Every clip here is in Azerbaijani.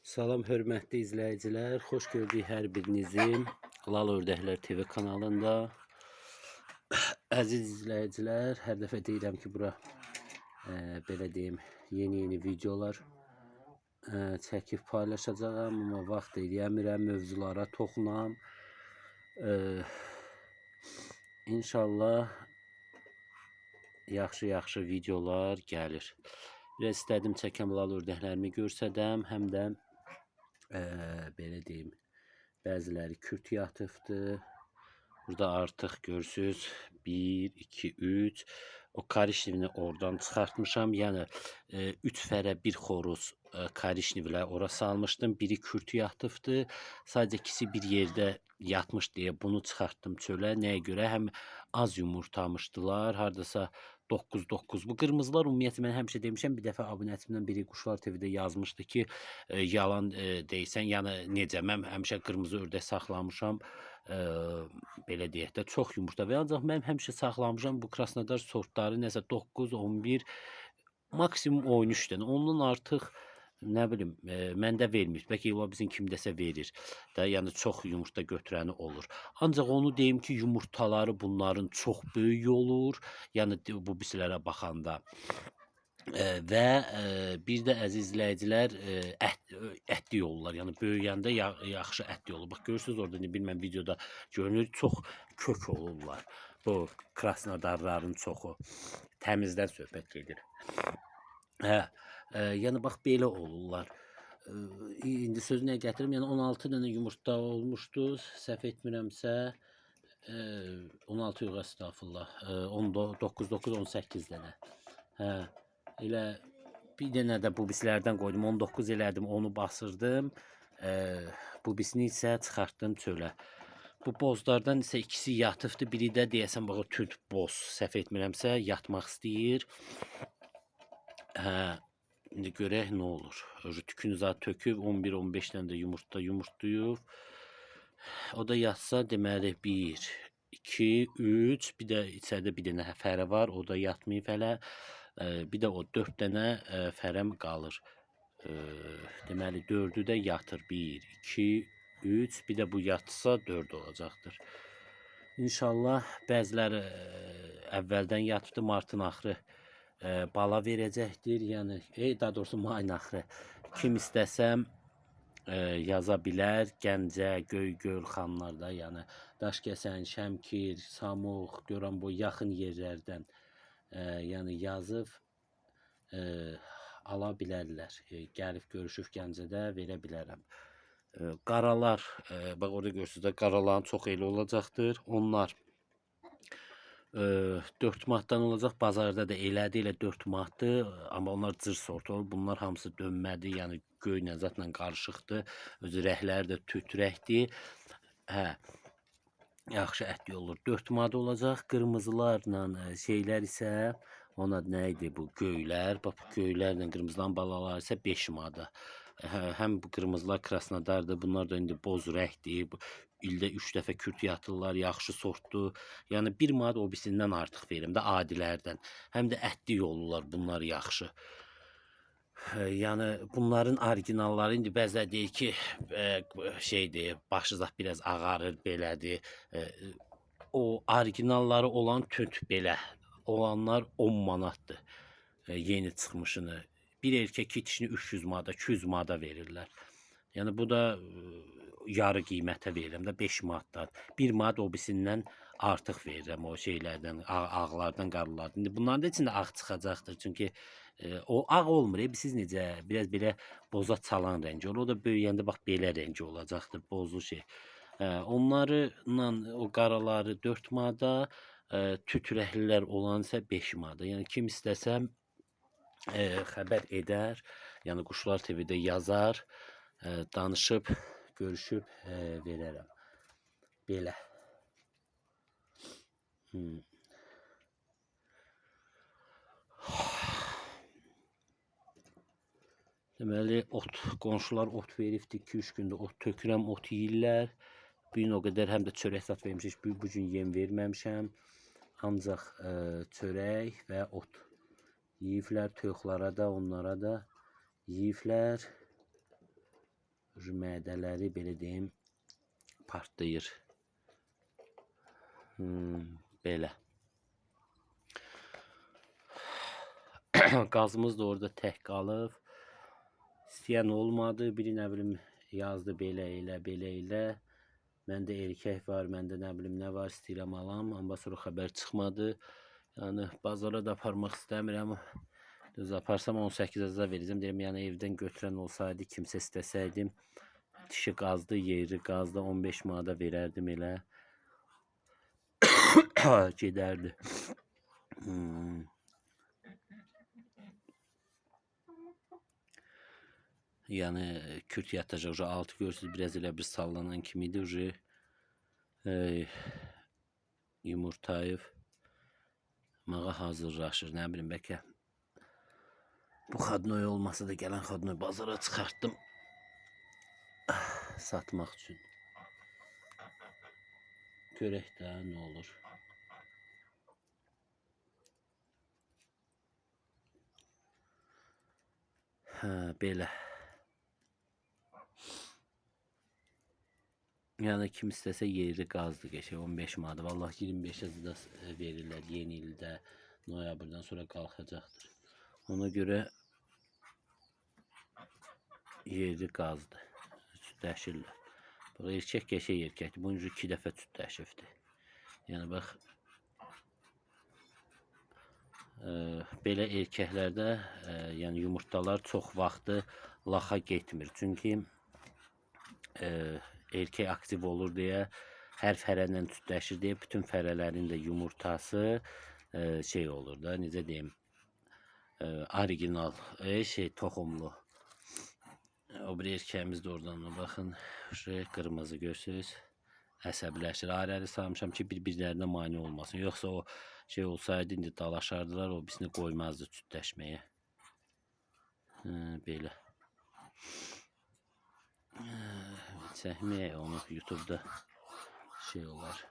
Salam hörmətli izləyicilər, xoş gördük hər birinizi Lal Ördəklər TV kanalında. Əziz izləyicilər, hər dəfə deyirəm ki, bura belə deyim, yeni videolar çəkib paylaşacağam, amma vaxt eləmirəm, mövzulara toxunam. İnşallah yaxşı videolar gəlir. Biraz istədim çəkəm Lal ördəklərimi görsədəm, həm də belə deyim, bəziləri kürt yatıbdır. Burada artıq görürsüz 1, 2, 3 o karişnivini oradan çıxartmışam. Yəni 3 fərə bir xoruz karişnivlə ora salmışdım. Biri kürt yatıbdır. Sadəcə ikisi bir yerdə yatmış deyə bunu çıxartdım çölə. Nəyə görə? Həm az yumurtamışdılar, hardasa 9-9. Bu qırmızılar ümumiyyətlə mən həmişə demişəm, bir dəfə abunəçimdən biri Quşlar TV-də yazmışdı ki, yalan deyirsən, yəni necə? Mən həmişə qırmızı ördək saxlamışam, belə deyək də, çox yumurta və ancaq mən həmişə saxlamışam bu Krasnodar sortları nəsə 9, 11, maksimum 13 dənə. Ondan artıq nə bilim, məndə vermir. Bəlkə ola bizim kimdəsə verir də, yəni çox yumurta götürəni olur. Ancaq onu deyim ki, yumurtaları bunların çox böyük olur. Yəni bu birisilərə baxanda. Və bir də əziz izləyicilər, ətli olurlar. Yəni böyüyəndə yaxşı ətli olur. Bax görürsüz orada, nə bilməm videoda görünür, çox kök olurlar. Bu Krasnodarların çoxu. Təmizdən söhbət gedir. Yəni bax belə olurlar. İndi sözünə gətirim, yəni 16 dənə yumurta olmuşdu, səhv etmirəmsə, 16 yox, estağfurullah, 19, 18 dənə. Elə bir dənə də bu bislərdən qoydum, 19 elədim, onu basırdım. Bu bisini isə çıxartdım çölə. Bu bozlardan isə ikisi yatıbdır, biri də deyəsən bax o tünd boz, səhv etmirəmsə, yatmaq istəyir. İndi görək nə olur. Tükünü zat töküb 11-15 dənə də yumurtlayıb. O da yatsa deməli 1, 2, 3, bir də içəridə bir dənə fərə var, o da yatmayıb hələ. Bir də o 4 dənə fərəm qalır. Deməli 4'ü də yatır. 1, 2, 3, bir də bu yatsa 4 olacaqdır. İnşallah bəziləri əvvəldən yatıbdı, martın axırı bala verəcəkdir. Yəni daha doğrusu mayın axırı. Kim istəsəm yaza bilər. Gəncə, Göygöl, Xanlarda, yəni Daşkəsən, Şəmkir, Samux, Goranboy yaxın yerlərdən yəni yazıb ala bilərlər. Gəlib görüşüb Gəncədə verə bilərəm. Qaralar, bax orada görürsünüz də, qaraların çox eli olacaqdır. Onlar 4 manatdan olacaq. Bazarda da elədi, elə 4 manatdır. Amma onlar cır sort olur. Bunlar hamısı dönmədi, yəni göy nəzətlə qarışıqdır. Özü rəhləri də tüt rəhdir. Yaxşı ətli olur. 4 manat olacaq. Qırmızılarla şeylər isə, ona nə idi bu göylər? Bax bu göylərlə qırmızıların balaları isə 5 manata. Həm bu qırmızılar Krasnodardır. Bunlar da indi boz rəhdir. İldə 3 dəfə kürt yatırlar, yaxşı sortdur. Yəni 1 manat o birisindən artıq verim də adilərdən. Həm də ətli olurlar, bunlar yaxşı. Yəni bunların orijinalları indi bəzilər deyir ki, şeydir, başı zat biraz ağarır, belədir. O orijinalları olan tünd belə olanlar 10 manatdır. Yeni çıxmışını. Bir erkək kitişini 300 manata, 200 manata verirlər. Yəni bu da yarı qiymətə verirəm də 5 manatdan. 1 manat o birisindən artıq verirəm o şeylərdən, ağlardan, qarlardan. İndi bunların da içində ağ çıxacaqdır. Çünki o ağ olmur. Siz necə biraz belə boza çalan rəngi olur. O da böyüyəndə bax belə rəngi olacaqdır, bozlu şey. Onlarla o qaraları 4 manata, tütürəhlilər olan isə 5 manata. Yəni kim istəsəm xəbər edər, yəni Quşlar TV-də yazar, danışıb, görüşüb verərəm. Belə. Deməli, qonşular ot veribdir, 2-3 gündə ot tökürəm, ot yeyirlər. Bu gün o qədər həm də çörək zat vermişik, bu gün yem verməmişəm. Ancaq çörək və ot yeyiblər, toyuqlara da, onlara da yeyiblər. mədələri belə deyim partlayır. Belə. Qazımız da orada tək qalıb. İstəyən olmadı. Biri nə bilim yazdı belə elə, belə elə. Məndə erkək var, məndə nə bilim nə var, istəyirəm alam. Amma sonra xəbər çıxmadı. Yəni bazara da aparmaq istəmirəm. Düz aparsam 18-ə verəcəm. Deyirəm, yəni evdən götürən olsaydı, kimsə istəsəydim, dişi qazdı, yeri qazdı, 15 manata verərdim elə. Gedərdi. Yəni kürt yatacaq, altı görsünüz, biraz elə bir sallanan kimidir. Yumurtayıb mağa hazırlaşır, nə bilim, bəlkə bu xadnoy olmasa da gələn xadnoy bazara çıxartdım satmaq üçün. Görək də nə olur. Belə. Yəni kim istəsə yeri qazdı qəşəng 15 manat. Vallahi 25-ə də verirlər yeni ildə. Noyabrdan sonra qalxacaqdır. Ona görə yeri qazdı. Südləşirlər. Bax erkək qəşəng erkəkdir. Bunun 2 dəfə südləşibdir. Yəni bax belə erkəklərdə yəni yumurtalar çox vaxtı laxa getmir. Çünki erkək aktiv olur deyə hər fərələ südləşir deyə bütün fərələrin də yumurtası şey olur da, necə deyim, orijinal toxumlu. O bir erkəyimiz də oradan baxın, qırmızı görsünüz, əsəbləşir. Ayrı-ayrı salmışam ki bir-birlərinə mane olmasın. Yoxsa o şey olsaydı indi dalaşardılar, o birisini qoymazdı südləşməyə. Belə. Çəkməyək onu YouTube'da şey olar.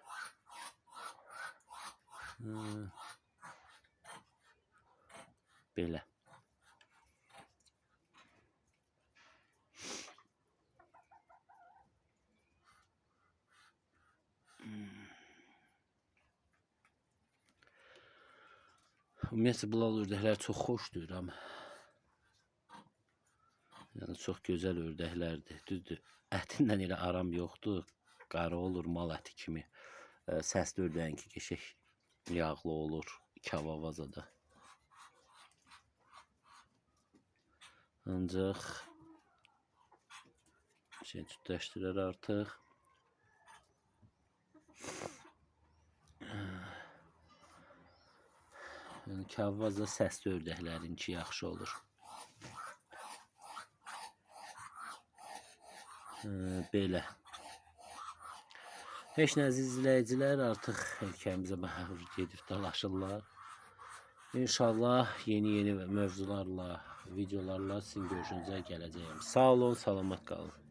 Belə. Ümumiyyətlə bunlar ördəklər çox xoşdur, amma yəni çox gözəl ördəklərdir. Düzdür, ətindən elə aram yoxdur. Qara olur mal əti kimi. Səsli ördəyinki qəşəng yağlı olur, kavavazada. Ancaq şey südləşdirər artıq. Yəni kavvaza səsli ördəklərinki yaxşı olur. Belə. Heç nə əziz izləyicilər, artıq ölkəmizə məhvur gedib dalaşırlar. İnşallah yeni mövzularla, videolarla sizin görüşünüzə gələcəyim. Sağ olun, salamat qalın.